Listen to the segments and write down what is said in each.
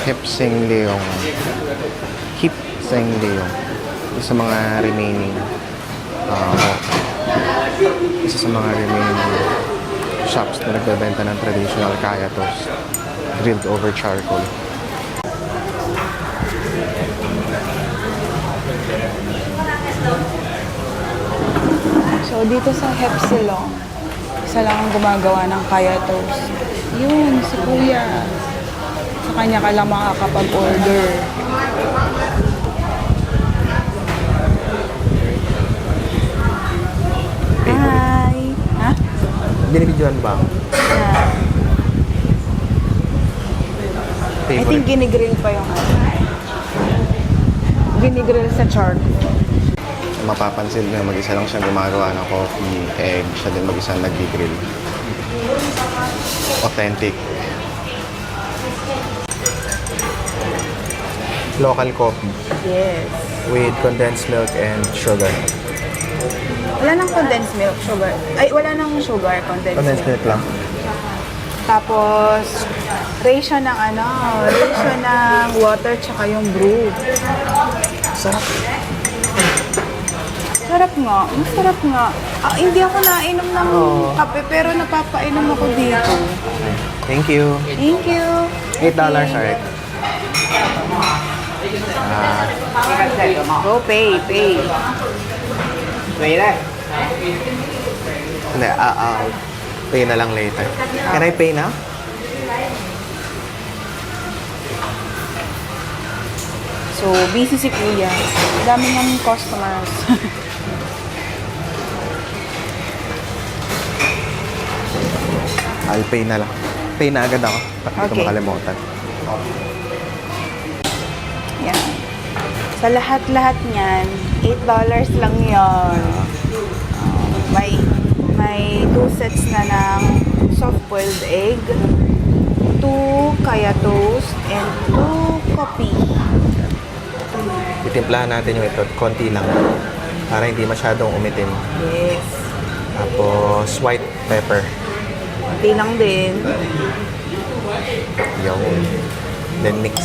Hip Sing Leong. Hip Sing Leong. Isa sa mga remaining shops na nagbebenta ng traditional kaya toast grilled over charcoal. So, dito sa Hepsilong, isa lang ang gumagawa ng kaya toast. Yun, si Kuya. Sa kanya ka lang makakapag-order. Hi! Ha? Binibidyohan ba ako? I think ginigrill pa yung ano. Ginigrill sa charcoal. Mapapansin na mag-isa lang siya gumagawa ng coffee, egg, siya din mag-isa nag-grill. Authentic. Local coffee Yes. with condensed milk and sugar. Wala nang condensed milk, sugar. Ay, wala nang sugar, Condensed milk lang. Tapos, ratio ng water tsaka yung brew. Sarap. Sarap nga. Masarap nga. Hindi ako nainom ng kape, pero napapainom ako dito. Thank you. Thank you. $8, alright. Go pay. Hindi, I'll pay na lang later. Can I pay now? So, busy si Kuya. Dami ng customers. I'll pay na lang. Pay na agad ako. Para hindi ko Okay. makalimutan. Yan. Sa lahat-lahat niyan, $8 lang yon. May 2 sets na ng soft-boiled egg, 2 kaya toast, and 2 coffee. Titimplahan natin yung ito. Konti lang. Para hindi masyadong umitim. Yes. Tapos, white pepper. Konti lang din. Yun. Then mix.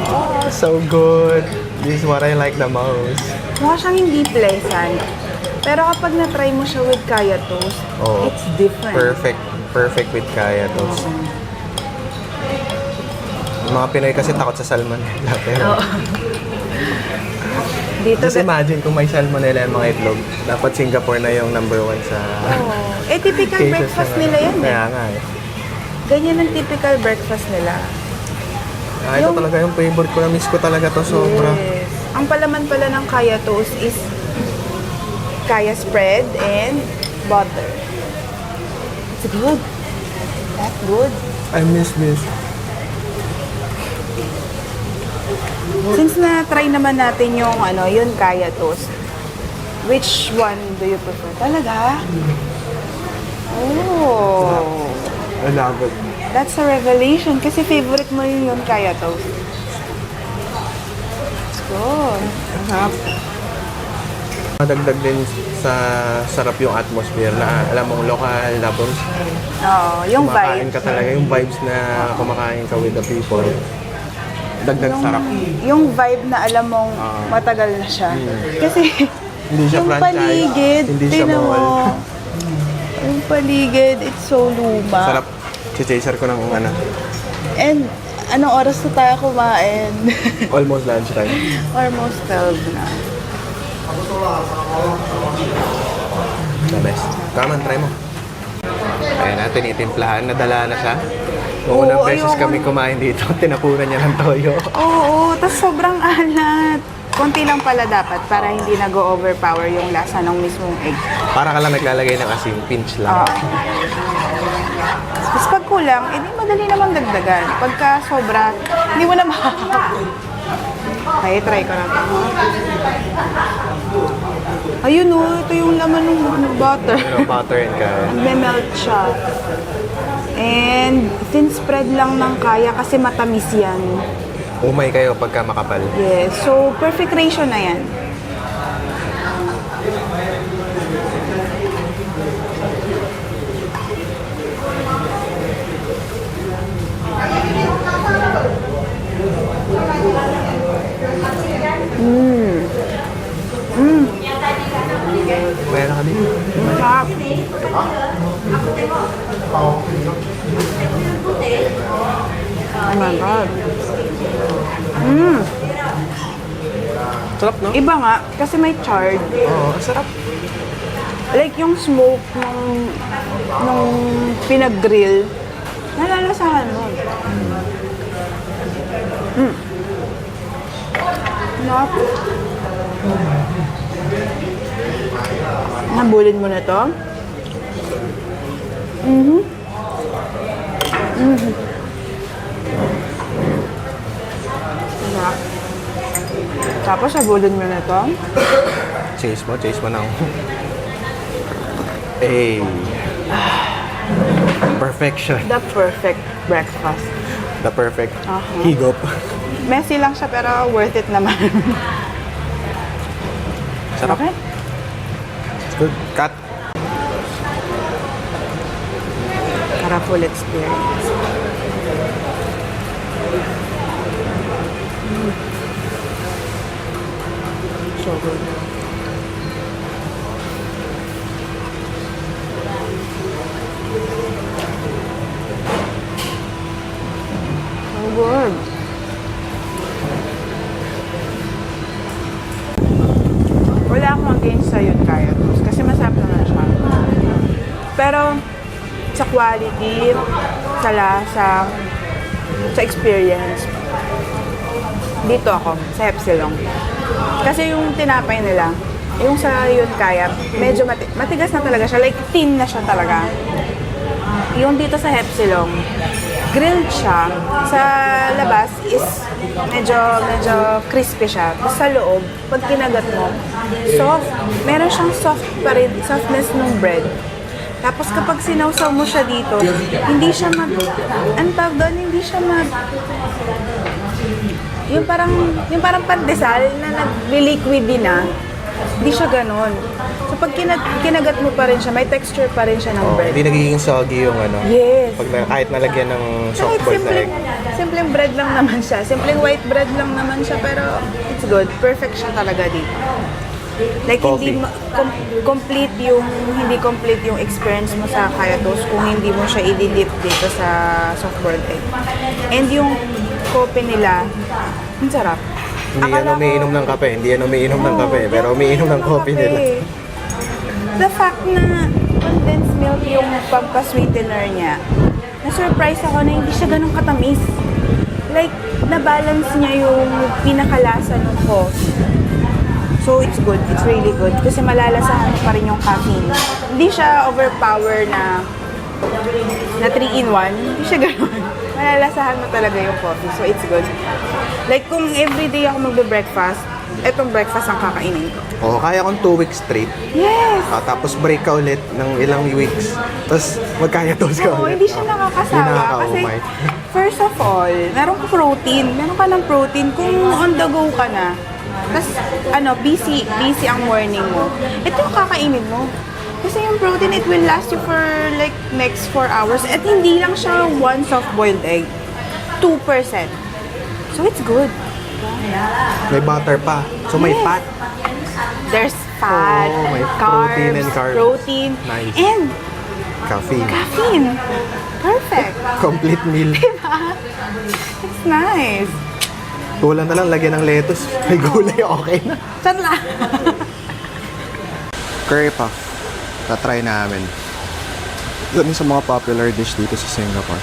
Oh, so good. This is what I like the most. Mukha siyang hindi pleasant. Pero kapag na-try mo siya with kaya toast, Oh, it's different. Perfect with kaya toast. Yung mga Pinoy kasi takot sa salmonella. Pero Dito just imagine kung may salmonella yung mga itlog. Dapat Singapore na yung number 1 sa typical cases breakfast ng- nila yan. Kaya nga eh. Ganyan ang typical breakfast nila. Ito Yung- talaga yung favorite ko. Na-miss ko talaga to sobra. Yes. Ang palaman pala ng kaya toast is kaya spread and butter. It's good. That's good. I miss this. Since na-try naman natin yung yun kaya toast, which one do you prefer? Talaga? Oh. I love it. That's a revelation kasi favorite mo yun kaya toast. It's good. Sarap. Madagdag din sa sarap yung atmosphere na alam mong lokal, tapos Oo, yung kumakain vibe. ka talaga, yung vibes na kumakain ka with the people. Dagdag sarap. Yung vibe na alam mong matagal na siya. Kasi Hindi siya yung franchise, paligid, hindi siya tingnan mo. mall. Yung paligid, it's so luma. Sarap. Chichaser ko ng And anong oras na tayo kumain? almost lunchtime. Almost 12 na. The best. Come on, try mo. Ayan natin, itimplahan. Nadala na siya. Noong Oo, unang beses ayoko. kami kumain dito, tinapunan niya ng toyo. Oo, tas sobrang alat. Konti lang pala dapat para hindi nag-overpower yung lasa ng mismong egg. Para ka lang naglalagay ng asin, pinch lang. Tapos pag kulang, edi madali namang dagdagan. Pagka sobra, hindi mo na makakapag. Okay, try ko na ito. Ayun o, ito yung laman ng butter. Butter and carrot. Nagme-melt siya. And thin spread lang ng kaya kasi matamis yan. Umay kayo pagka makapal. Yes, so perfect ratio na yan. Oh my God. Sarap, no? Iba nga, kasi may charred. Oo, ang sarap. Like yung smoke nung pinag-grill, nalalasahan mo. Sarap. Nabulin mo na to? Sarap. Tapos nabulin mo na to? Chase mo ng... Hey. Perfection. The perfect breakfast. The perfect Uh-huh. higop. Messy lang siya pero worth it naman. Sarap. Okay. It's good. Cut. Para full experience. So good. So good. Wala akong against sa yun kaya toast kasi masarap naman siya. Pero sa quality, sa lasa, sa experience, dito ako, sa Epsilon. Kasi yung tinapay nila, yung sa yun kaya, medyo matigas na talaga siya, like thin na siya talaga. Yung dito sa Epsilon, grilled siya. Sa labas is medyo crispy siya. Tapos sa loob, pag kinagat mo, soft. Meron siyang soft pa rin, softness ng bread. Tapos kapag sinawsaw mo siya dito, hindi siya ang tawag doon, hindi siya yung parang pandesal na nag-liquid din na, hindi siya ganon. So pag kinagat mo pa rin siya, may texture pa rin siya ng bread. Hindi nagiging soggy yung ano. Yes. Kahit nalagyan ng Kahit soft-boiled na egg. simpleng bread lang naman siya. Simpleng white bread lang naman siya, pero it's good. Perfect siya talaga dito. Like, Coffee. hindi complete yung experience mo sa kaya toast kung hindi mo siya i-dip dito sa soft-boiled egg. And yung coffee nila, ang sarap. Hindi yan Akala ko- umiinom ng kape. Hindi yan umiinom ng Oo, kape. Pero umiinom ng coffee kape. nila. The fact na condensed milk yung pagka-sweetener niya, na-surprise ako na hindi siya ganun katamis. Like, na-balance niya yung pinakalasa ng coffee. So, it's good. It's really good. Kasi malalasahan mo pa rin yung caffeine. Hindi siya overpower na 3-in-1. Hindi siya ganun. Malalasahan mo talaga yung coffee. So, it's good. Like, kung everyday ako magbe-breakfast, etong breakfast ang kakainin ko. Oo, kaya kong 2 weeks straight. Yes! Tapos break ka ulit ng ilang weeks. Tapos magkaya toast ka Oo, ulit. hindi siya Hindi nakakasawa. Kasi, nakakaumay. first of all, meron ka protein. Meron ka ng protein kung on the go ka na. Tapos, busy ang morning mo. Ito yung kakainin mo. Kasi yung protein, it will last you for like next 4 hours. At hindi lang siya one soft-boiled egg. 2%. So, it's good. May butter pa. So may Yes. fat. There's fat, Oo, may carbs, protein and carbs. protein, Nice. and Caffeine. caffeine. Perfect. Complete meal. It's nice. Kulang na lang lagyan ng lettuce. May gulay, okay na. Saan lang? Curry puff. Tatry namin. Isa sa mga popular dish dito sa Singapore.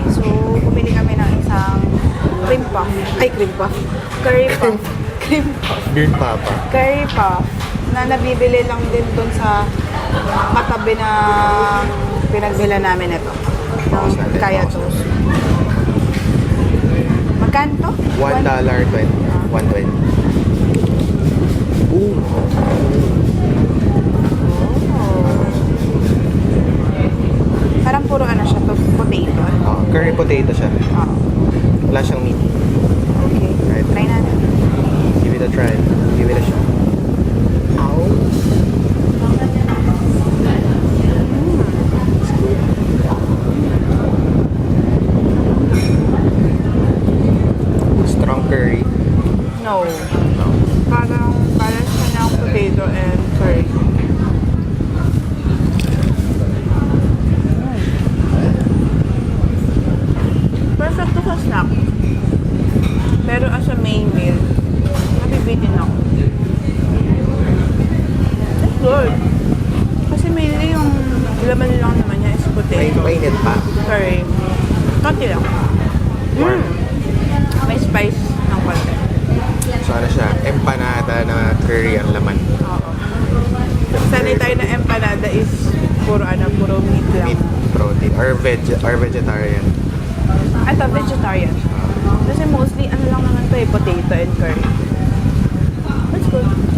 So, bumili kami ng isang cream puff. Ay, cream puff. Curry puff. Cream puff. Beard papa. Curry puff na nabibili lang din dun sa katabi na pinagbila namin ito. Ng Kaya Toast. Magkano to? $1.20. 120. Ooh. Parang puro ano siya to, potato. Oh, curry potato siya. Oo. Wala siyang meat. Okay. Right. Try natin. Give it a try. Give it a shot. Ow. It's good. Strong curry. No. No. Parang balance siya ng potato and curry. potato. Mainit pa. Curry. Konti lang. Warm. May spice ng konti. So ano siya, empanada na curry ang laman. Oo. Sanay tayo na empanada is puro meat lang. Meat, protein, or vegetarian. Ito, vegetarian. Kasi mostly, ano lang naman to potato and curry. That's good.